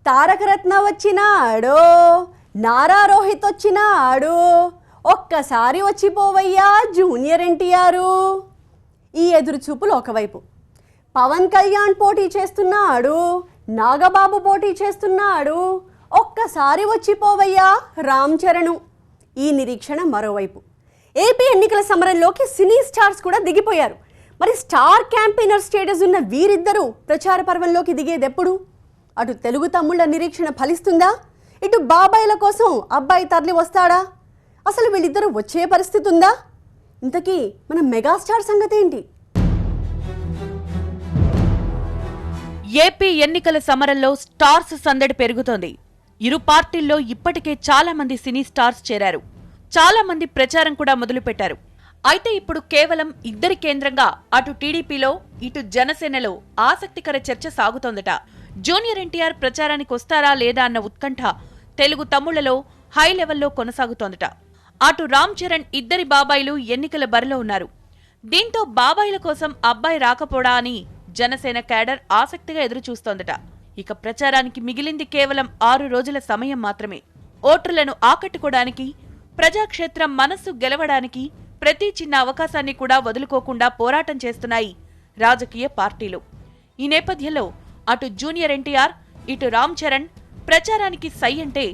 తారకరత్న వచ్చినాడు, నారా రోహిత్ వచ్చినాడు, ఒక్కసారి వచ్చిపోవయ్యా జూనియర్ ఎన్టీఆర్. ఈ ఎదురు చూపులు ఒకవైపు, పవన్ కళ్యాణ్ పోటీ చేస్తున్నాడు, నాగబాబు పోటీ చేస్తున్నాడు, ఒక్కసారి వచ్చిపోవయ్యా రామ్ చరణ్. ఈ నిరీక్షణ మరోవైపు. ఏపీ ఎన్నికల సమరంలోకి సినీ స్టార్స్ కూడా దిగిపోయారు. మరి స్టార్ క్యాంపెయినర్ స్టేటస్ ఉన్న వీరిద్దరూ ప్రచార పర్వంలోకి దిగేదెప్పుడు? అటు తెలుగు తమ్ముళ్ల నిరీక్షణ ఫలిస్తుందా? ఇటు బాబాయిల కోసం అబ్బాయి తరలి వస్తాడా? అసలు వీళ్ళిద్దరూ వచ్చే పరిస్థితి ఉందా? ఇంతకీ మన మెగాస్టార్ సంగతి ఏంటి? ఏపీ ఎన్నికల సమరంలో స్టార్స్ సందడి పెరుగుతోంది. ఇరు పార్టీల్లో ఇప్పటికే చాలా మంది సినీ స్టార్స్ చేరారు. చాలా మంది ప్రచారం కూడా మొదలుపెట్టారు. అయితే ఇప్పుడు కేవలం ఇద్దరి కేంద్రంగా అటు టీడీపీలో ఇటు జనసేనలో ఆసక్తికర చర్చ సాగుతోందట. జూనియర్ ఎన్టీఆర్ ప్రచారానికి వస్తారా లేదా అన్న ఉత్కంఠ తెలుగు తమ్ముళ్లలో హై లెవెల్లో కొనసాగుతోందట. అటు రామ్ చరణ్ ఇద్దరి బాబాయిలు ఎన్నికల బరిలో ఉన్నారు. దీంతో బాబాయిల కోసం అబ్బాయి రాకపోడా అని జనసేన క్యాడర్ ఆసక్తిగా ఎదురుచూస్తోందట. ఇక ప్రచారానికి మిగిలింది కేవలం 6 రోజుల సమయం మాత్రమే. ఓటర్లను ఆకట్టుకోవడానికి, ప్రజాక్షేత్రం మనస్సు గెలవడానికి ప్రతి చిన్న అవకాశాన్ని కూడా వదులుకోకుండా పోరాటం చేస్తున్నాయి రాజకీయ పార్టీలు. ఈ నేపథ్యంలో అటు జూనియర్ ఎన్టీఆర్ ఇటు రామ్ చరణ్ ప్రచారానికి సై అంటే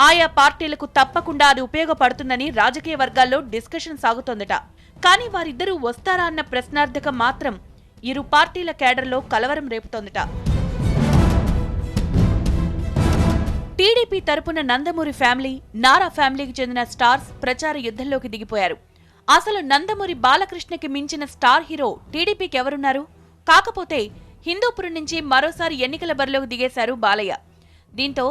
ఆయా పార్టీలకు తప్పకుండా అది ఉపయోగపడుతుందని రాజకీయ వర్గాల్లో డిస్కషన్ సాగుతోందట. కానీ వారిద్దరూ వస్తారా అన్న ప్రశ్నార్థకం మాత్రం ఇరు పార్టీల కేడర్లో కలవరం రేపుతోందట. టీడీపీ తరపున నందమూరి ఫ్యామిలీ, నారా ఫ్యామిలీకి చెందిన స్టార్స్ ప్రచార యుద్ధంలోకి దిగిపోయారు. అసలు నందమూరి బాలకృష్ణకి మించిన స్టార్ హీరో టీడీపీకి ఎవరున్నారు? కాకపోతే హిందూపురం నుంచి మరోసారి ఎన్నికల బరిలోకి దిగేశారు బాలయ్య. దీంతో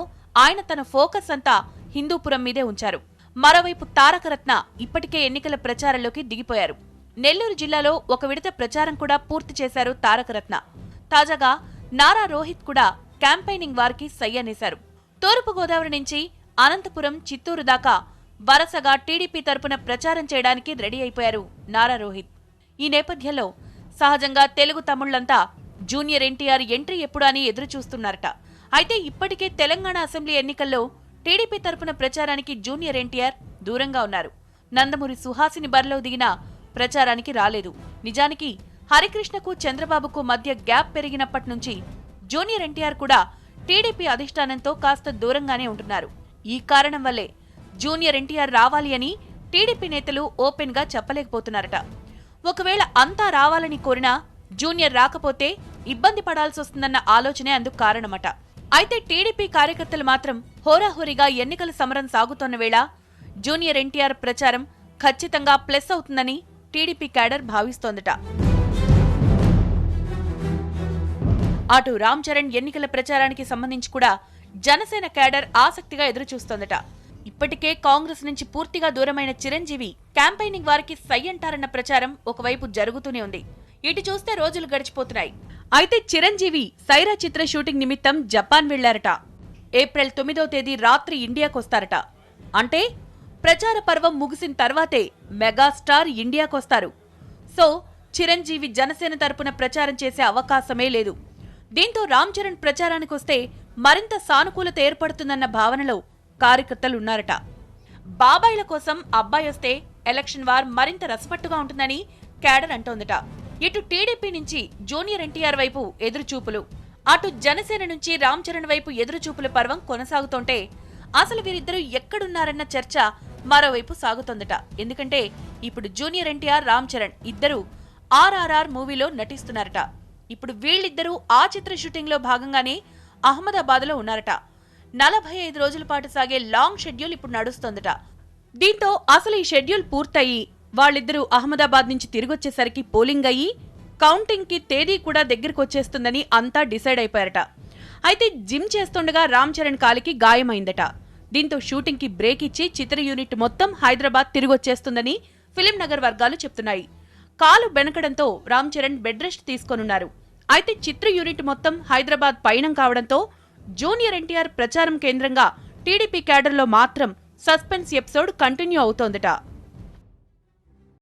ఆయన తన ఫోకస్ అంతా హిందూపురం మీదే ఉంచారు. మరోవైపు తారకరత్న ఇప్పటికే ఎన్నికల ప్రచారంలోకి దిగిపోయారు. నెల్లూరు జిల్లాలో ఒక విడత ప్రచారం కూడా పూర్తి చేశారు తారకరత్న. తాజాగా నారా రోహిత్ కూడా క్యాంపెయినింగ్ వారికి సై అనేశారు. తూర్పుగోదావరి నుంచి అనంతపురం, చిత్తూరు దాకా వరుసగా టీడీపీ తరపున ప్రచారం చేయడానికి రెడీ అయిపోయారు నారా రోహిత్. ఈ నేపథ్యంలో సహజంగా తెలుగు తమ్ముళ్లంతా జూనియర్ ఎన్టీఆర్ ఎంట్రీ ఎప్పుడు అని ఎదురు చూస్తున్నారట. అయితే ఇప్పటికే తెలంగాణ అసెంబ్లీ ఎన్నికల్లో టీడీపీ తరపున ప్రచారానికి జూనియర్ ఎన్టీఆర్ దూరంగా ఉన్నారు. నందమూరి సుహాసిని బరిలో దిగినా ప్రచారానికి రాలేదు. నిజానికి హరికృష్ణకు చంద్రబాబుకు మధ్య గ్యాప్ పెరిగినప్పటి నుంచి జూనియర్ ఎన్టీఆర్ కూడా టీడీపీ అధిష్టానంతో కాస్త దూరంగానే ఉంటున్నారు. ఈ కారణం వల్లే జూనియర్ ఎన్టీఆర్ రావాలి అని టీడీపీ నేతలు ఓపెన్ గా చెప్పలేకపోతున్నారట. ఒకవేళ అంతా రావాలని కోరినా జూనియర్ రాకపోతే ఇబ్బంది పడాల్సి వస్తుందన్న ఆలోచనే అందుకు కారణమట. అయితే టీడీపీ కార్యకర్తలు మాత్రం హోరాహోరీగా ఎన్నికల సమరం సాగుతోన్న వేళ జూనియర్ ఎన్టీఆర్ ప్రచారం ఖచ్చితంగా ప్లస్ అవుతుందని టీడీపీ క్యాడర్ భావిస్తోందట. అటు రామ్ చరణ్ ఎన్నికల ప్రచారానికి సంబంధించి కూడా జనసేన క్యాడర్ ఆసక్తిగా ఎదురుచూస్తోందట. ఇప్పటికే కాంగ్రెస్ నుంచి పూర్తిగా దూరమైన చిరంజీవి క్యాంపెయినింగ్ వారికి సై అంటారన్న ప్రచారం ఒకవైపు జరుగుతూనే ఉంది. ఇటు చూస్తే రోజులు గడిచిపోతున్నాయి. అయితే చిరంజీవి సైరా చిత్ర షూటింగ్ నిమిత్తం జపాన్ వెళ్లారట. ఏప్రిల్ 9వ తేదీ రాత్రి ఇండియాకొస్తారట. అంటే ప్రచార పర్వం ముగిసిన తర్వాతే మెగాస్టార్ ఇండియాకొస్తారు. సో చిరంజీవి జనసేన తరపున ప్రచారం చేసే అవకాశమే లేదు. దీంతో రామ్ చరణ్ ప్రచారానికొస్తే మరింత సానుకూలత ఏర్పడుతుందన్న భావనలో కార్యకర్తలున్నారట. బాబాయిల కోసం అబ్బాయి వస్తే ఎలక్షన్ వార్ మరింత రసపట్టుగా ఉంటుందని క్యాడర్ అంటోందట. ఇటు టీడీపీ నుంచి జూనియర్ ఎన్టీఆర్ వైపు ఎదురుచూపులు, అటు జనసేన నుంచి రామ్ చరణ్ వైపు ఎదురుచూపుల పర్వం కొనసాగుతుంటే అసలు వీరిద్దరూ ఎక్కడున్నారన్న చర్చ మరోవైపు సాగుతోందట. ఎందుకంటే ఇప్పుడు జూనియర్ ఎన్టీఆర్, రామ్ చరణ్ ఇద్దరూ ఆర్ఆర్ఆర్ మూవీలో నటిస్తున్నారట. ఇప్పుడు వీళ్ళిద్దరూ ఆ చిత్ర షూటింగ్ లో భాగంగానే అహ్మదాబాద్ లో ఉన్నారట. 45 రోజుల పాటు సాగే లాంగ్ షెడ్యూల్ ఇప్పుడు నడుస్తోందట. దీంతో అసలు ఈ షెడ్యూల్ పూర్తయి వాళ్ళిద్దరూ అహ్మదాబాద్ నుంచి తిరిగొచ్చేసరికి పోలింగ్ అయ్యి కౌంటింగ్ కి తేదీ కూడా దగ్గరకు వచ్చేస్తుందని అంతా డిసైడ్ అయిపోయారట. అయితే జిమ్ చేస్తుండగా రామ్ చరణ్ కాలికి గాయమైందట. దీంతో షూటింగ్ కి బ్రేక్ ఇచ్చి చిత్ర యూనిట్ మొత్తం హైదరాబాద్ తిరిగొచ్చేస్తుందని ఫిలిం నగర్ వర్గాలు చెప్తున్నాయి. కాలు బెనకడంతో రామ్ చరణ్ బెడ్ రెస్ట్ తీసుకోనున్నారు. అయితే చిత్ర యూనిట్ మొత్తం హైదరాబాద్ పయనం కావడంతో జూనియర్ ఎన్టీఆర్ ప్రచారం కేంద్రంగా టీడీపీ క్యాడర్లో మాత్రం సస్పెన్స్ ఎపిసోడ్ కంటిన్యూ అవుతోందట.